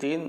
3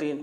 3،